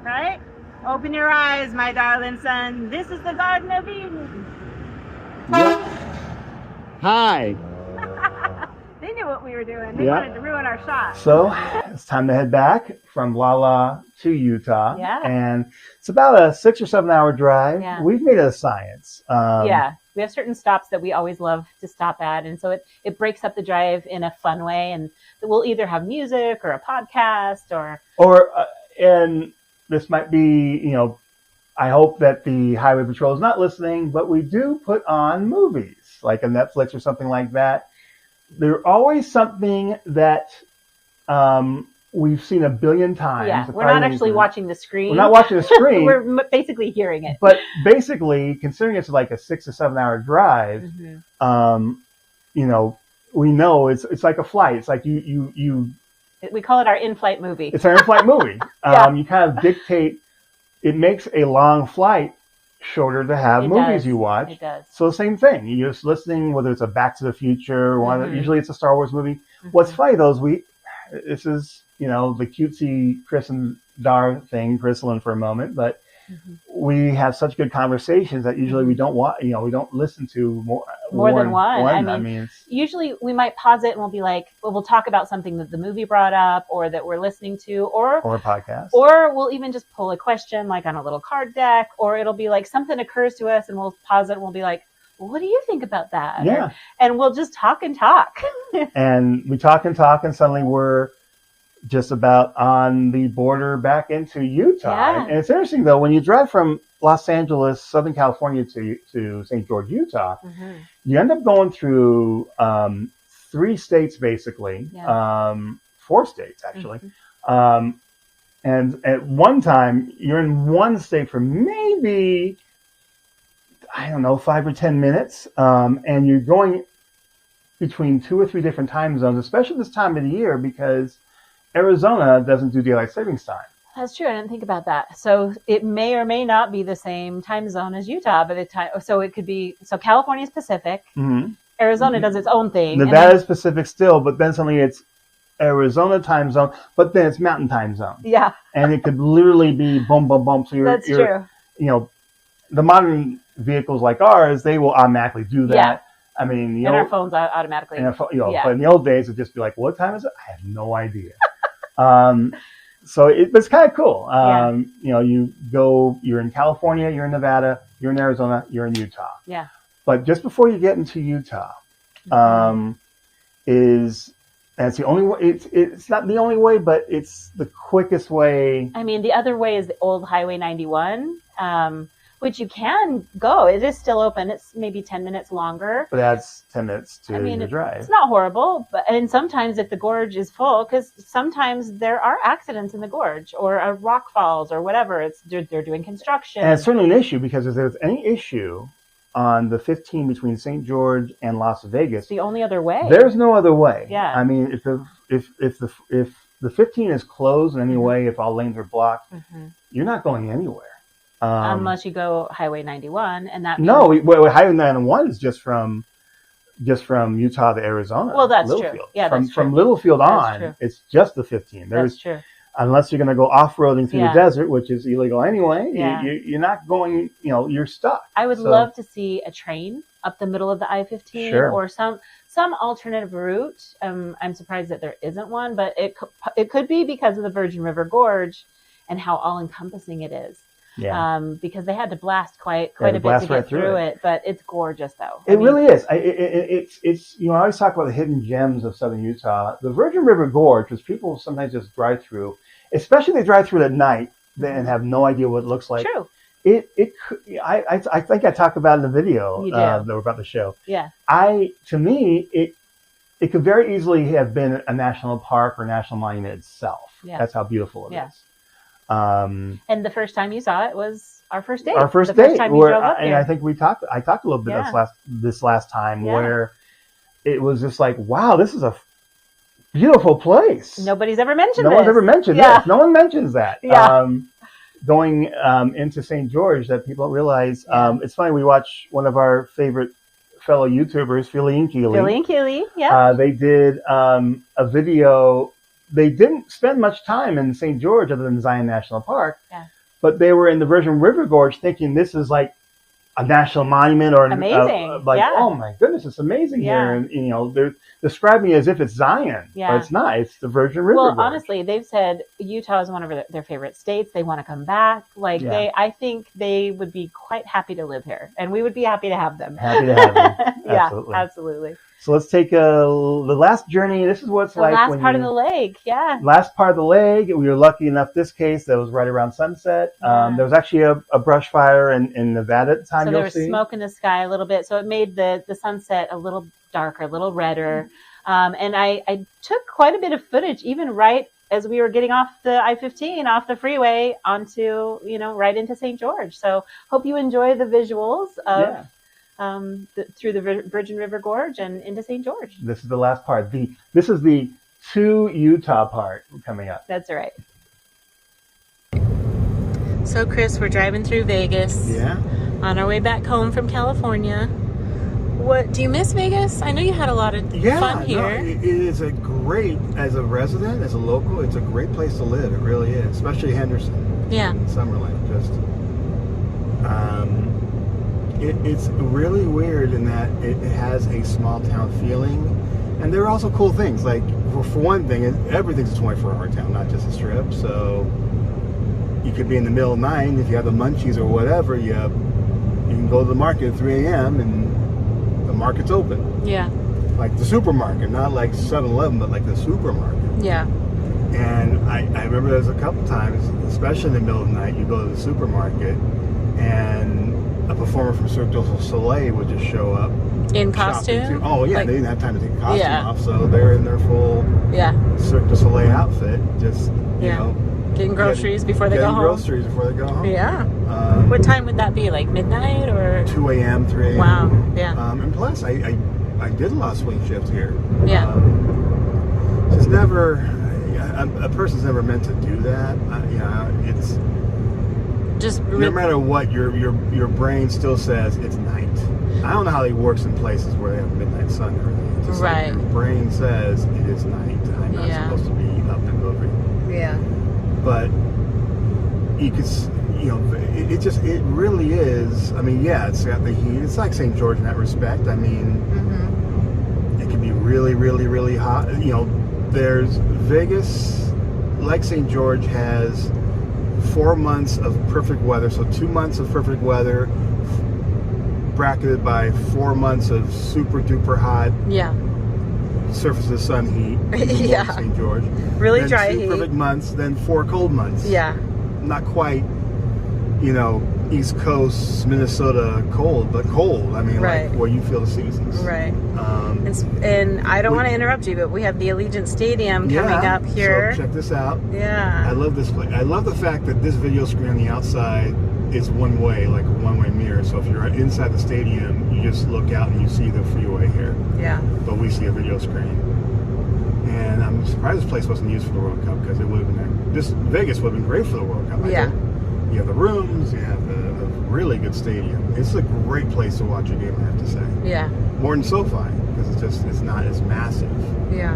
right? Open your eyes, my darling son. This is the Garden of Eden. Yep. Hi. They knew what we were doing. They wanted to ruin our shot. So it's time to head back from Lala to Utah. Yeah. And it's about a 6 or 7 hour drive. Yeah. We've made it a science. Yeah. We have certain stops that we always love to stop at. And so it breaks up the drive in a fun way. And we'll either have music or a podcast and this might be, I hope that the Highway Patrol is not listening, but we do put on movies like a Netflix or something like that. They're always something that we've seen a billion times. Yeah, we're not actually watching the screen. We're not watching the screen. We're basically hearing it. But basically, considering it's like a 6 to 7 hour drive, we know it's like a flight. It's like you. We call it our in-flight movie. It's our in-flight movie. Yeah. You kind of dictate. It makes a long flight shorter to have movies you watch. It does. So the same thing. You're just listening, whether it's a Back to the Future, usually it's a Star Wars movie. What's funny though is this is, the cutesy Chris and Dar thing, bristling for a moment, but we have such good conversations that usually we don't want, we don't listen to more than one. I mean usually we might pause it and we'll be like, we'll talk about something that the movie brought up or that we're listening to or a podcast, or we'll even just pull a question like on a little card deck, or it'll be like something occurs to us and we'll pause it and we'll be like, well, what do you think about that? Yeah. And we'll just talk and talk. And we talk and talk and suddenly we're just about on the border back into Utah. Yeah. And it's interesting though, when you drive from Los Angeles, Southern California to St. George, Utah, you end up going through 3 states basically, 4 states actually. And at one time, you're in one state for maybe, 5 or 10 minutes, and you're going between 2 or 3 different time zones, especially this time of the year, because Arizona doesn't do daylight savings time. That's true. I didn't think about that. So it may or may not be the same time zone as Utah by the time. So it could be. So California is Pacific. Arizona does its own thing. Nevada is Pacific still, but then suddenly it's Arizona time zone, but then it's Mountain time zone. Yeah. And it could literally be boom, boom, boom. So That's true. The modern vehicles like ours, they will automatically do that. Yeah. I mean, and our phones automatically. But in the old days, it'd just be like, what time is it? I have no idea. So it's kind of cool. You're in California, you're in Nevada, you're in Arizona, you're in Utah. Yeah. But just before you get into Utah, that's the only way. It's not the only way, but it's the quickest way. I mean, the other way is the old Highway 91, which you can go. It is still open. It's maybe 10 minutes longer. But that's 10 minutes to the drive. It's not horrible. And sometimes if the gorge is full, because sometimes there are accidents in the gorge or a rock falls or whatever. They're doing construction. And it's certainly an issue, because if there's any issue on the 15 between St. George and Las Vegas, it's the only other way. There's no other way. Yeah. I mean, if the 15 is closed in any way, if all lanes are blocked, you're not going anywhere. Unless you go Highway 91, and that means... No, Highway 91 is just from Utah to Arizona. Well, that's Littlefield. true. Yeah, from that's true. From Littlefield on, true. It's just the 15. That's true. Unless you're going to go off-roading through the desert, which is illegal anyway, you're not going, you're stuck. I would love to see a train up the middle of the I-15 or some alternative route. I'm surprised that there isn't one, but it could be because of the Virgin River Gorge and how all-encompassing it is. Yeah. Because they had to blast quite a bit to get through it, but it's gorgeous though. It really is. It's I always talk about the hidden gems of southern Utah. The Virgin River Gorge, which people sometimes just drive through, especially if they drive through it at night and have no idea what it looks like. True. I think I talked about it in the video that we're about to show. Yeah. To me, it could very easily have been a national park or national monument itself. Yeah. That's how beautiful it is. And the first time you saw it was our first date. Our first date, and I think I talked a little bit this last time where it was just like, wow, this is a beautiful place. Nobody's ever mentioned this. No one's ever mentioned this. No one mentions that. Yeah. Going into St. George, that people don't realize. It's funny, we watch one of our favorite fellow YouTubers, Philly and Keely. They did a video. They didn't spend much time in St. George other than Zion National Park, but they were in the Virgin River Gorge thinking this is like a national monument or amazing. Oh my goodness, it's amazing here. And they're describing it as if it's Zion, but it's not. It's the Virgin River Gorge. Well, honestly, they've said Utah is one of their favorite states. They want to come back. I think they would be quite happy to live here, and we would be happy to have them. Happy to have them. Absolutely. Absolutely. So let's take the last journey. This is what it's like. The last part of the leg, Last part of the leg. We were lucky enough this case that was right around sunset. There was actually a brush fire in Nevada at the time. So there was smoke in the sky a little bit. So it made the sunset a little darker, a little redder. And I took quite a bit of footage, even right as we were getting off the I-15, off the freeway, onto, right into St. George. So hope you enjoy the visuals of... through the Virgin River Gorge and into St. George. This is the last part. This is the to Utah part coming up. That's right. So, Chris, we're driving through Vegas. Yeah. On our way back home from California. What do you miss Vegas? I know you had a lot of fun here. It is a great, as a resident, as a local, it's a great place to live. It really is, especially Henderson. Yeah. Summerlin, it's really weird in that it has a small town feeling, and there are also cool things. Like for one thing, everything's a 24-hour town, not just a strip. So you could be in the middle of the night if you have the munchies or whatever. You can go to the market at 3 a.m. and the market's open. Yeah. Like the supermarket, not like 7-Eleven, but like the supermarket. Yeah. And I remember there was a couple times, especially in the middle of the night, you go to the supermarket and a performer from Cirque du Soleil would just show up. In costume? Oh, yeah. They didn't have time to take the costume off, so they're in their full Cirque du Soleil outfit, just, getting groceries before they go home. Groceries before they go home. Yeah. What time would that be? Like midnight or? 2 a.m., 3 a.m. Wow. Yeah. And plus, I did a lot of swing shifts here. Yeah. Just never, a person's never meant to do that. It's... Just no matter what, your brain still says it's night. I don't know how it works in places where they have midnight sun or everything. It's just like your brain says it is night. I'm not supposed to be up and moving. Yeah. But you could, it really is. I mean, it's got the heat. It's like St. George in that respect. I mean, it can be really, really, really hot. There's Vegas, like St. George, has 4 months of perfect weather, so 2 months of perfect weather bracketed by 4 months of super duper hot surface of the sun heat. St. George. Really then dry two heat. Perfect months, then 4 cold months. Yeah. Not quite, East Coast Minnesota cold, but cold. I mean, right. like where you feel the seasons. Right. And I don't want to interrupt you, but we have the Allegiant Stadium coming up here. So check this out. Yeah. I love this place. I love the fact that this video screen on the outside is one way, like a one-way mirror. So if you're inside the stadium, you just look out and you see the freeway here. Yeah. But we see a video screen. And I'm surprised this place wasn't used for the World Cup, because it would have been, Vegas would have been great for the World Cup. Yeah. You have the rooms, you have a really good stadium. It's a great place to watch a game, I have to say. Yeah. More than SoFi, because it's not as massive. Yeah.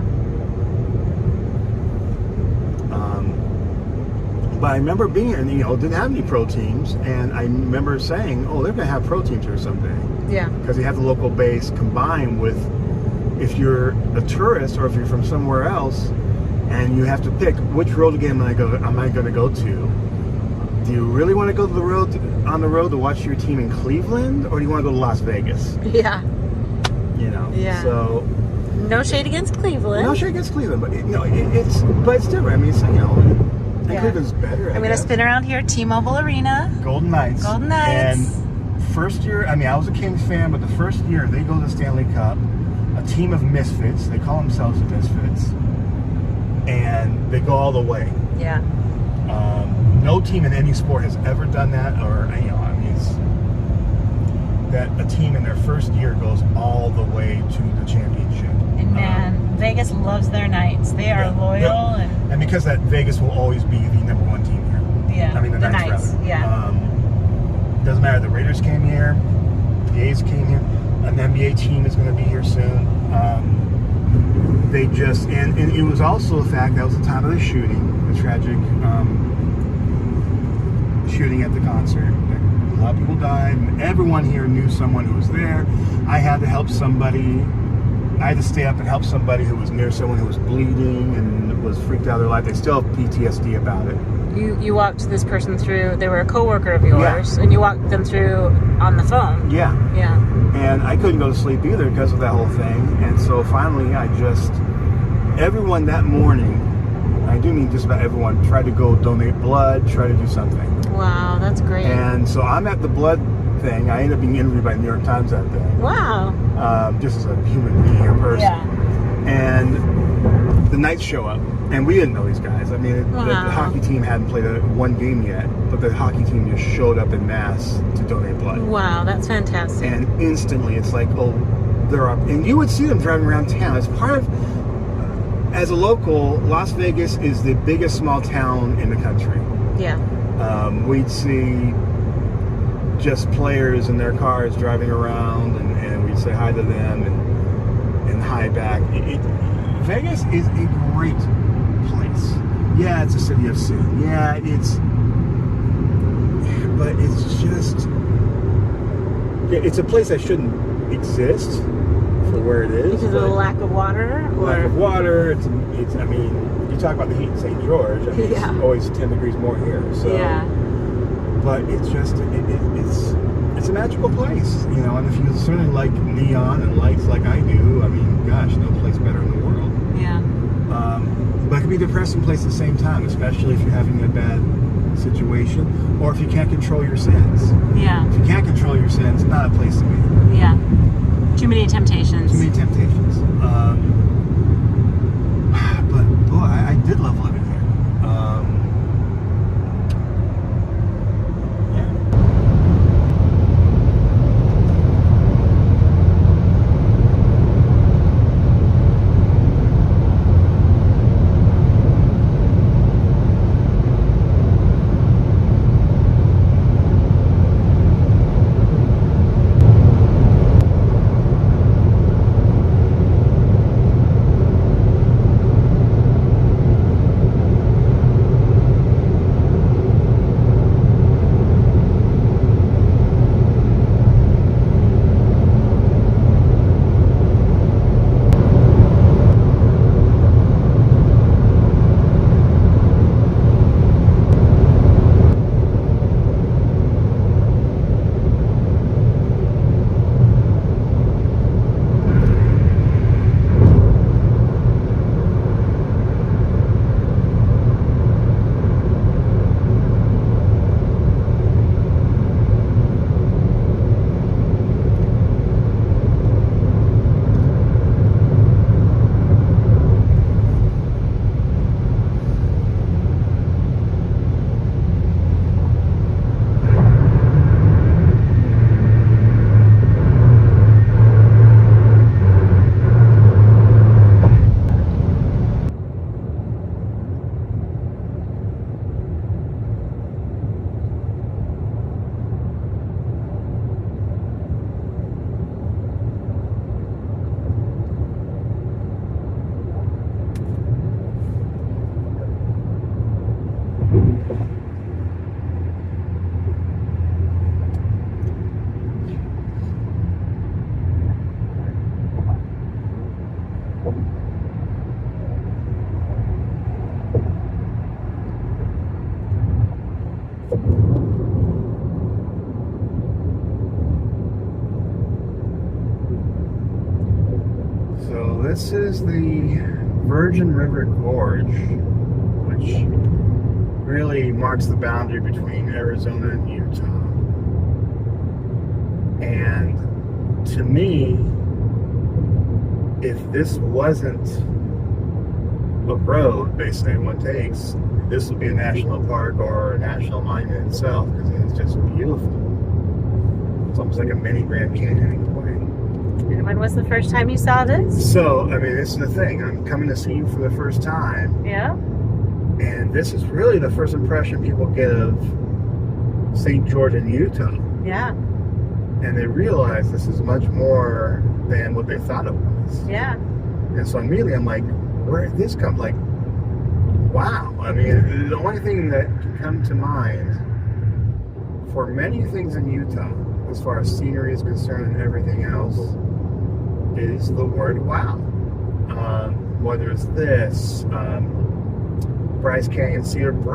But I remember being, didn't have any pro teams, and I remember saying, oh, they're going to have pro teams here someday. Yeah. Because you have the local base combined with, if you're a tourist or if you're from somewhere else, and you have to pick which road game am I going to go to. Do you really want to go to on the road to watch your team in Cleveland, or do you want to go to Las Vegas? Yeah. Yeah. So. No shade against Cleveland. No shade against Cleveland, but it's different. I mean, and Cleveland's better. I'm going to spin around here, T-Mobile Arena. Golden Knights. Golden Knights. And first year, I was a Kings fan, but the first year they go to the Stanley Cup, a team of misfits. They call themselves the Misfits, and they go all the way. Yeah. No team in any sport has ever done that, or it's that a team in their first year goes all the way to the championship. And man, Vegas loves their Knights. They are loyal, and because that Vegas will always be the number one team here. Yeah. I mean the Knights. Rather. Yeah. Doesn't matter. The Raiders came here, the A's came here. An NBA team is going to be here soon. They just and it was also the fact that was the time of the shooting, the tragic shooting at the concert. A lot of people died, and everyone here knew someone who was there. I had to help somebody. I had to stay up and help somebody who was near someone who was bleeding and was freaked out of their life. They still have PTSD about it. You walked this person through. They were a coworker of yours, and you walked them through on the phone. Yeah. Yeah. And I couldn't go to sleep either because of that whole thing. And so finally, everyone that morning, I do mean just about everyone, tried to go donate blood, try to do something. Wow, that's great. And so I'm at the blood thing. I ended up being interviewed by the New York Times that day. Wow. Just as a human being or person. Yeah. And the Knights show up. And we didn't know these guys. I mean, the hockey team hadn't played one game yet, but the hockey team just showed up in mass to donate blood. Wow, that's fantastic. And instantly, it's like, oh, they're up. And you would see them driving around town. It's part of, as a local, Las Vegas is the biggest small town in the country. Yeah. We'd see just players in their cars driving around, and we'd say hi to them and hi back. Vegas is a great place. Yeah, it's a city of sin. Yeah, but it's a place that shouldn't exist for where it is. Because of the lack of water? Lack of water. I mean, you talk about the heat in St. George. I mean, it's always 10 degrees more here. So, yeah. But it's just, it's a magical place, and if you certainly like neon and lights like I do, I mean, gosh, no place better in the world. Yeah. But it can be a depressing place at the same time, especially if you're having a bad situation or if you can't control your sins. Yeah. If you can't control your sins, not a place to be. Yeah. Too many temptations. Too many temptations. But boy, I did love living here. this is the Virgin River Gorge, which really marks the boundary between Arizona and Utah. And to me, if this wasn't a road, basically, one takes, this would be a national park or a national monument itself, because it's just beautiful. It's almost like a mini Grand Canyon in a way. And when was the first time you saw this? So, I mean, this is the thing. I'm coming to see you for the first time. Yeah. And this is really the first impression people get of St. George in Utah. Yeah. And they realize this is much more than what they thought it was. Yeah. And so immediately I'm like, where did this come? Like, wow. I mean, the only thing that can come to mind for many things in Utah, as far as scenery is concerned and everything else, is the word wow. Whether it's this, Bryce Canyon Cedar, the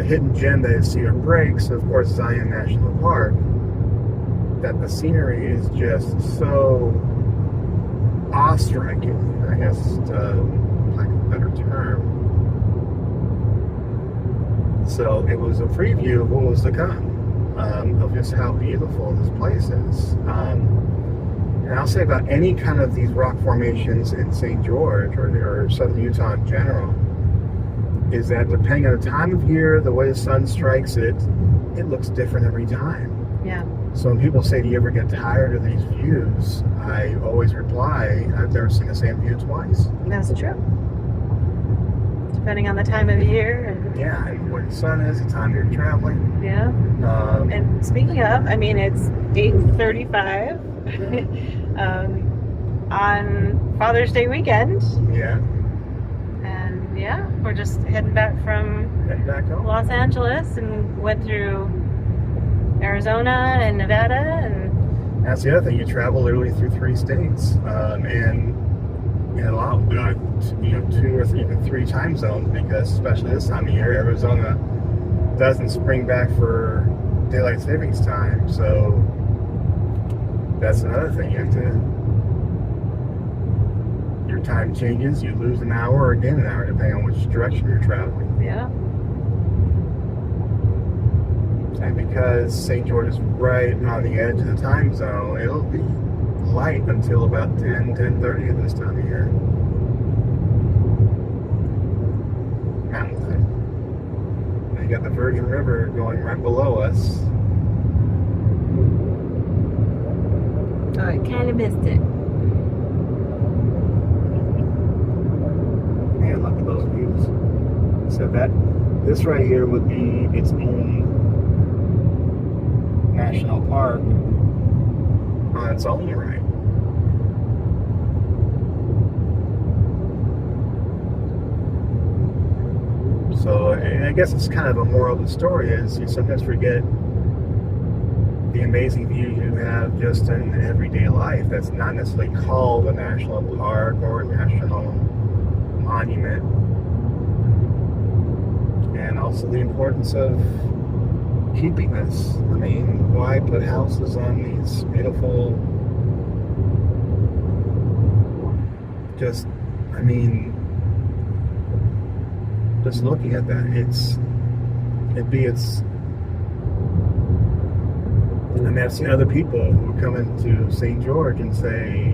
hidden gem that is Cedar Breaks, of course, Zion National Park, that the scenery is just so awe-striking, I guess, like a better term. So it was a preview of what was to come, of just how beautiful this place is. And I'll say about any kind of these rock formations in St. George or southern Utah in general, is that depending on the time of year, the way the sun strikes it, it looks different every time. Yeah. So when people say, do you ever get tired of these views? I always reply, I've never seen the same view twice. That's true. Depending on the time of year. And yeah, and where the sun is, the time you're traveling. Yeah. And speaking of, I mean, it's 8:35 on Father's Day weekend. Yeah. And yeah, we're just heading back home. Los Angeles, and went through Arizona and Nevada, and that's the other thing. You travel literally through 3 states, and a lot, 2 or 3 time zones, because especially this time of year, Arizona doesn't spring back for daylight savings time. So that's another thing. You have to. Your time changes. You lose an hour or gain an hour depending on which direction you're traveling. Yeah. And because St. George is right on the edge of the time zone, it'll be light until about 10:30 at this time of year. Mountain time. And you got the Virgin River going right below us. Oh, I kind of missed it. Man, look at those views. So this right here would be its own national park on its own right. So, and I guess it's kind of a moral of the story is you sometimes forget the amazing view you have just in everyday life that's not necessarily called a national park or a national monument. And also the importance of keeping this. I mean, why put houses on these beautiful, just looking at that, I've seen other people who come into St. George and say,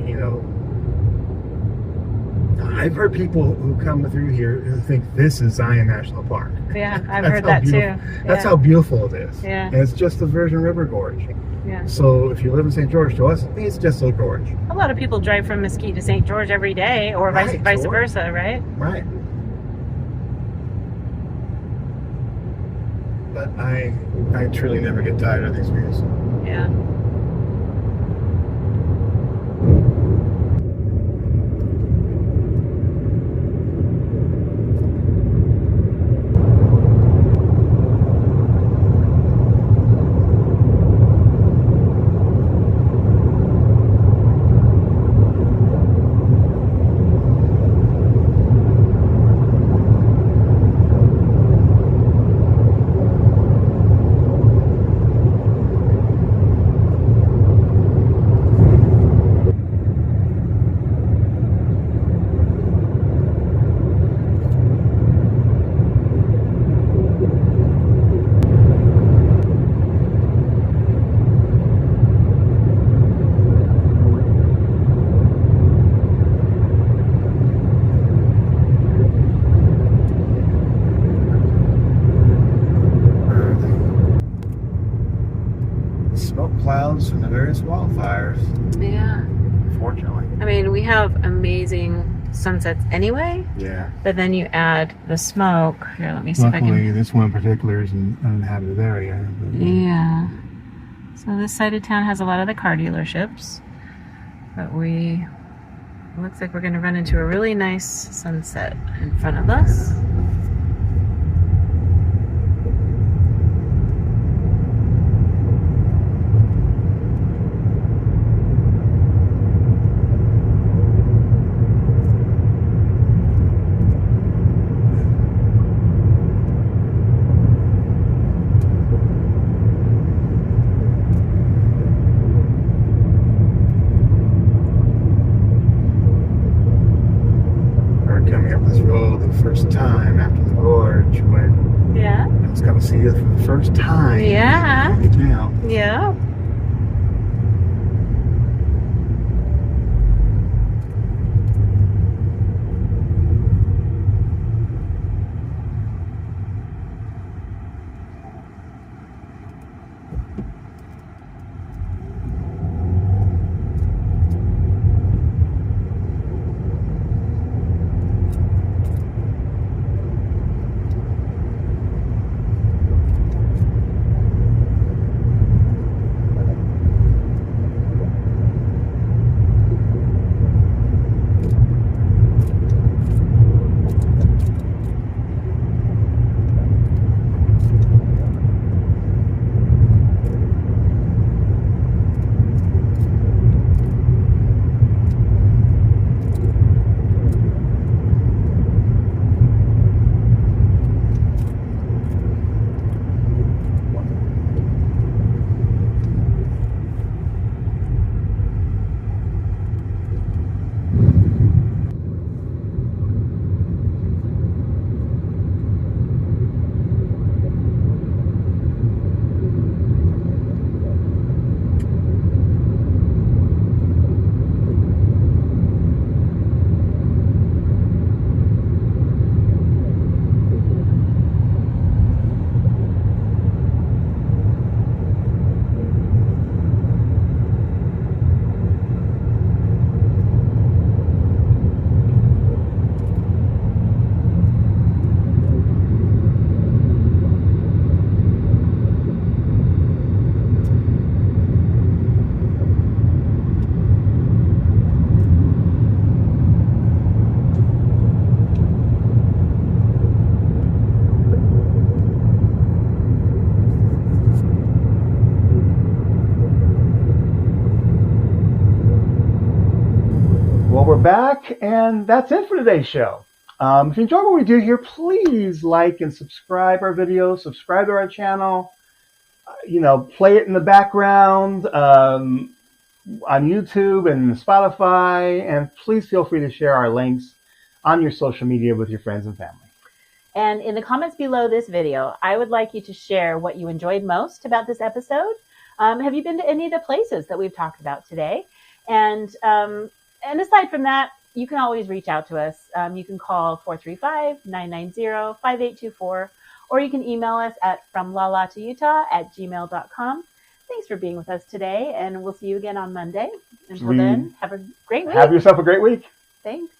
I've heard people who come through here who think this is Zion National Park. Yeah, I've heard that too. That's how beautiful it is. Yeah. And it's just the Virgin River Gorge. Yeah. So if you live in St. George, to us, it's just a gorge. A lot of people drive from Mesquite to St. George every day, or vice versa, right? Right. But I truly never get tired of these views. Yeah. clouds from the various wildfires. Yeah. Fortunately. I mean, we have amazing sunsets anyway. Yeah. But then you add the smoke. Here, let me see Luckily, if I can. this one in particular is an uninhabited area. But, yeah. So this side of town has a lot of the car dealerships. But looks like we're going to run into a really nice sunset in front of us. First time after the gorge when I was going to see it for the first time. Yeah. Now. Yeah. We're back, and that's it for today's show. If you enjoy what we do here, please like and subscribe our videos, subscribe to our channel, play it in the background on YouTube and Spotify, and please feel free to share our links on your social media with your friends and family. And in the comments below this video, I would like you to share what you enjoyed most about this episode. Have you been to any of the places that we've talked about today? And aside from that, you can always reach out to us. You can call 435-990-5824, or you can email us at fromlalatoutah@gmail.com. Thanks for being with us today, and we'll see you again on Monday. Until then, have a great week. Have yourself a great week. Thanks.